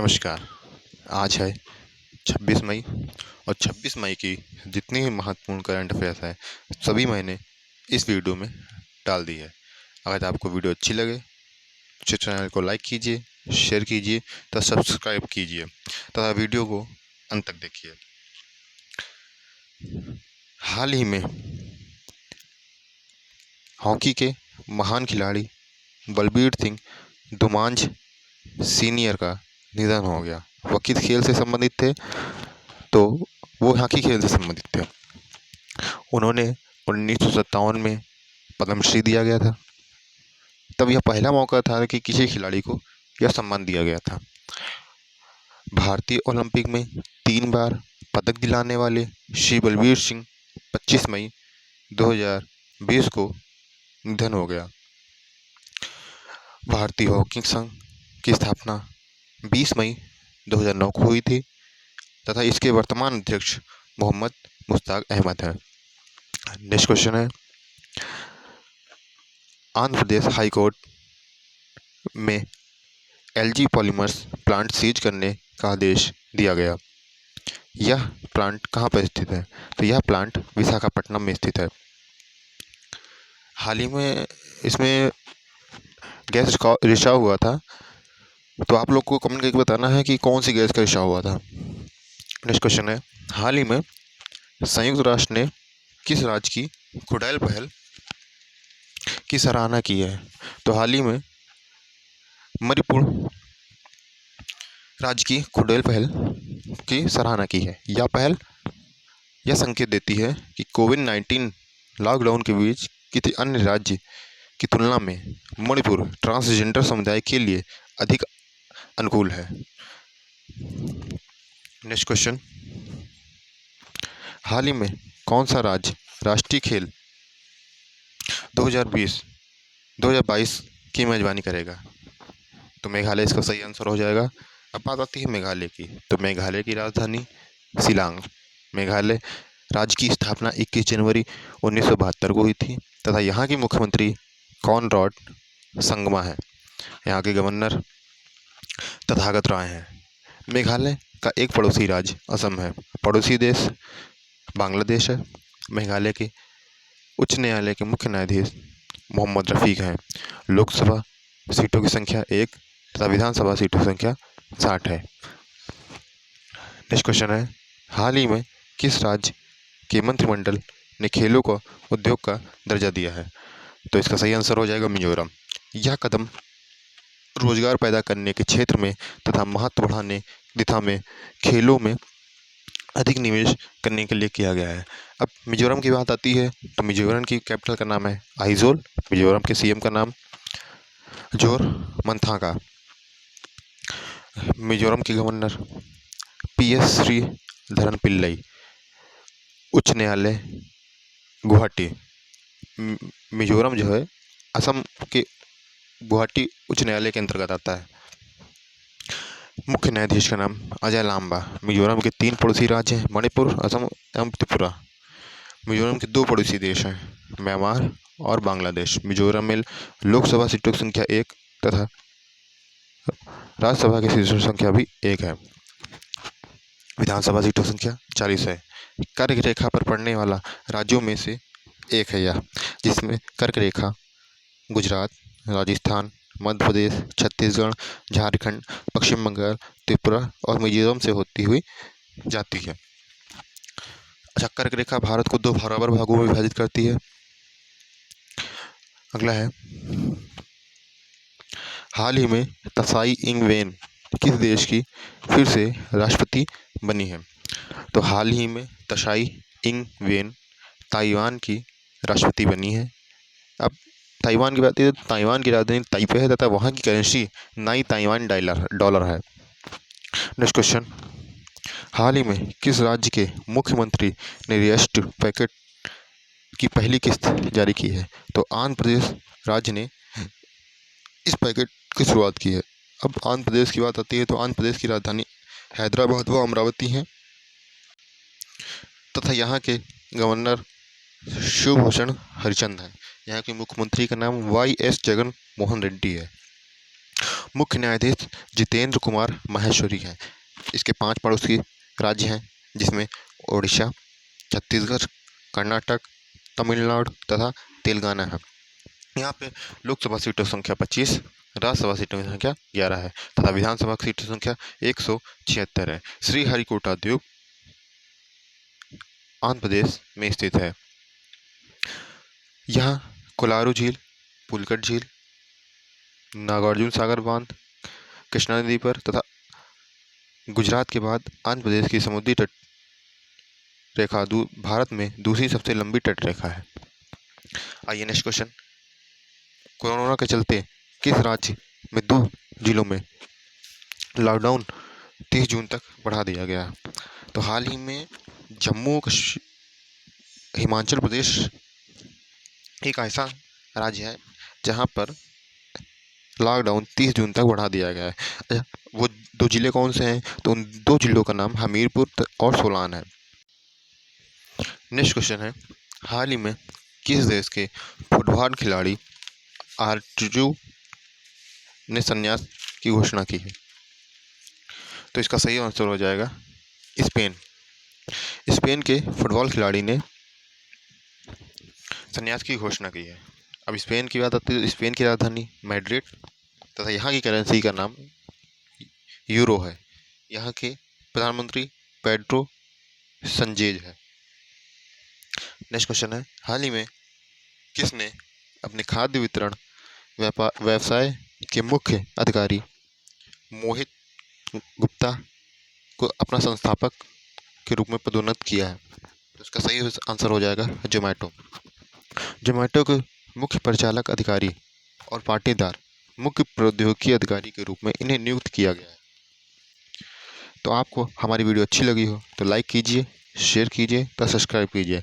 नमस्कार। आज है 26 मई और 26 मई की जितनी भी महत्वपूर्ण करंट अफेयर्स है सभी मैंने इस वीडियो में डाल दी है। अगर आपको वीडियो अच्छी लगे तो चैनल को लाइक कीजिए, शेयर कीजिए तथा सब्सक्राइब कीजिए तथा वीडियो को अंत तक देखिए। हाल ही में हॉकी के महान खिलाड़ी बलबीर सिंह दोमांझ सीनियर का निधन हो गया। वह किस खेल से संबंधित थे? तो वो हॉकी खेल से संबंधित थे। उन्होंने 1957 में पद्मश्री दिया गया था। तब यह पहला मौका था कि किसी खिलाड़ी को यह सम्मान दिया गया था। भारतीय ओलंपिक में 3 बार पदक दिलाने वाले श्री बलबीर सिंह 25 मई 2020 को निधन हो गया। भारतीय हॉकी संघ की स्थापना 20 मई 2009 को हुई थी तथा इसके वर्तमान अध्यक्ष मोहम्मद मुश्ताक अहमद है। नेक्स्ट क्वेश्चन है, आंध्र प्रदेश हाई कोर्ट में एलजी पॉलीमर्स प्लांट सीज करने का आदेश दिया गया। यह प्लांट कहाँ पर स्थित है? तो यह प्लांट विशाखापट्टनम में स्थित है। हाल ही में इसमें गैस रिसाव हुआ था, तो आप लोग को कमेंट करके बताना है कि कौन सी गैस का रिसाव हुआ था। नेक्स्ट क्वेश्चन है, हाल ही में संयुक्त राष्ट्र ने किस राज्य की खुड़ैल पहल की सराहना की है? तो हाल ही में मणिपुर राज्य की खुड़ैल पहल की सराहना की है। यह पहल यह संकेत देती है कि कोविड-19 लॉकडाउन के बीच किसी अन्य राज्य की तुलना में मणिपुर ट्रांसजेंडर समुदाय के लिए अधिक अनुकूल है। नेक्स्ट क्वेश्चन, हाल ही में कौन सा राज्य राष्ट्रीय खेल 2022 की मेजबानी करेगा? तो मेघालय इसका सही आंसर हो जाएगा। अब बात आती है मेघालय की। तो मेघालय की राजधानी शिलांग। मेघालय राज्य की स्थापना 21 जनवरी 1972 को हुई थी तथा यहाँ के मुख्यमंत्री कॉनरैड संगमा है। यहाँ के गवर्नर तथागत राय हैं। मेघालय का एक पड़ोसी राज्य असम है। पड़ोसी देश बांग्लादेश है। मेघालय के उच्च न्यायालय के मुख्य न्यायाधीश मोहम्मद रफ़ीक हैं। लोकसभा सीटों की संख्या 1 तथा विधानसभा सीटों की संख्या 60 है। नेक्स्ट क्वेश्चन है, हाल ही में किस राज्य के मंत्रिमंडल ने खेलों को उद्योग का दर्जा दिया है? तो इसका सही आंसर हो जाएगा मिजोरम। यह कदम रोजगार पैदा करने के क्षेत्र में तथा महत्व बढ़ाने की दिशा में खेलों में अधिक निवेश करने के लिए किया गया है। अब मिजोरम की बात आती है तो मिजोरम की कैपिटल का नाम है आइजोल। मिजोरम के सीएम का नाम जोर मंथागा। मिजोरम के गवर्नर पीएस श्रीधरन पिल्लई। उच्च न्यायालय गुवाहाटी। मिजोरम जो है असम के गुवाहाटी उच्च न्यायालय के अंतर्गत आता है। मुख्य न्यायाधीश का नाम अजय लांबा। मिजोरम के 3 पड़ोसी राज्य हैं, मणिपुर, असम एवं त्रिपुरा। मिजोरम के 2 पड़ोसी देश हैं, म्यांमार और बांग्लादेश। मिजोरम में लोकसभा सीटों की संख्या 1 तथा राज्यसभा की सीटों की संख्या भी 1 है। विधानसभा सीटों की संख्या 40 है। कर्क रेखा पर पड़ने वाला राज्यों में से एक है यह, जिसमें कर्क रेखा गुजरात, राजस्थान, मध्य प्रदेश, छत्तीसगढ़, झारखंड, पश्चिम बंगाल, त्रिपुरा और मिजोरम से होती हुई जाती है। अच्छा, कर्क रेखा भारत को 2 बराबर भागों में विभाजित करती है। अगला है, हाल ही में त्साई इंग वेन किस देश की फिर से राष्ट्रपति बनी है? तो हाल ही में त्साई इंग वेन ताइवान की राष्ट्रपति बनी है। अब ताइवान की बात है तो ताइवान की राजधानी ताइपे है तथा वहाँ की करेंसी नई ताइवान डॉलर है। नेक्स्ट क्वेश्चन, हाल ही में किस राज्य के मुख्यमंत्री ने रेस्ट पैकेट की पहली किस्त जारी की है? तो आंध्र प्रदेश राज्य ने इस पैकेट की शुरुआत की है। अब आंध्र प्रदेश की बात आती है तो आंध्र प्रदेश की राजधानी हैदराबाद व अमरावती है तथा यहाँ के गवर्नर शिवभूषण हरिचंद हैं। यहाँ के मुख्यमंत्री का नाम YS जगन मोहन रेड्डी है। मुख्य न्यायाधीश जितेंद्र कुमार माहेश्वरी हैं। इसके 5 पड़ोसी राज्य हैं, जिसमें ओडिशा, छत्तीसगढ़, कर्नाटक, तमिलनाडु तथा तेलंगाना है। यहाँ पे लोकसभा सीटों की संख्या 25, राज्यसभा सीटों की संख्या 11 है तथा विधानसभा की सीटों की संख्या 176 है। श्रीहरिकोटा द्वीप आंध्र प्रदेश में स्थित है। यहाँ कोलारू झील, पुलकट झील, नागार्जुन सागर बांध, कृष्णा नदी पर तथा गुजरात के बाद आंध्र प्रदेश की समुद्री तट रेखा भारत में दूसरी सबसे लंबी तट रेखा है। आइए नेक्स्ट क्वेश्चन। कोरोना के चलते किस राज्य में 2 जिलों में लॉकडाउन 30 जून तक बढ़ा दिया गया? तो हाल ही में हिमाचल प्रदेश एक ऐसा राज्य है जहां पर लॉकडाउन 30 जून तक बढ़ा दिया गया है। वो 2 जिले कौन से हैं? तो उन 2 जिलों का नाम हमीरपुर और सोलान है। नेक्स्ट क्वेश्चन है, हाल ही में किस देश के फुटबॉल खिलाड़ी आर्जुजू ने संन्यास की घोषणा की है? तो इसका सही आंसर हो जाएगा स्पेन। स्पेन के फुटबॉल खिलाड़ी ने संन्यास की घोषणा की है। अब स्पेन की बात आती है तो स्पेन की राजधानी मैड्रिड तथा यहाँ की करेंसी का नाम यूरो है। यहाँ के प्रधानमंत्री पेड्रो संचेज है। नेक्स्ट क्वेश्चन है, हाल ही में किसने अपने खाद्य वितरण व्यवसाय के मुख्य अधिकारी मोहित गुप्ता को अपना संस्थापक के रूप में पदोन्नत किया है? तो इसका सही आंसर हो जाएगा जोमेटो। जोमेटो के मुख्य परिचालक अधिकारी और पाटीदार मुख्य प्रौद्योगिकी अधिकारी के रूप में इन्हें नियुक्त किया गया है। तो आपको हमारी वीडियो अच्छी लगी हो तो लाइक कीजिए, शेयर कीजिए तथा सब्सक्राइब कीजिए।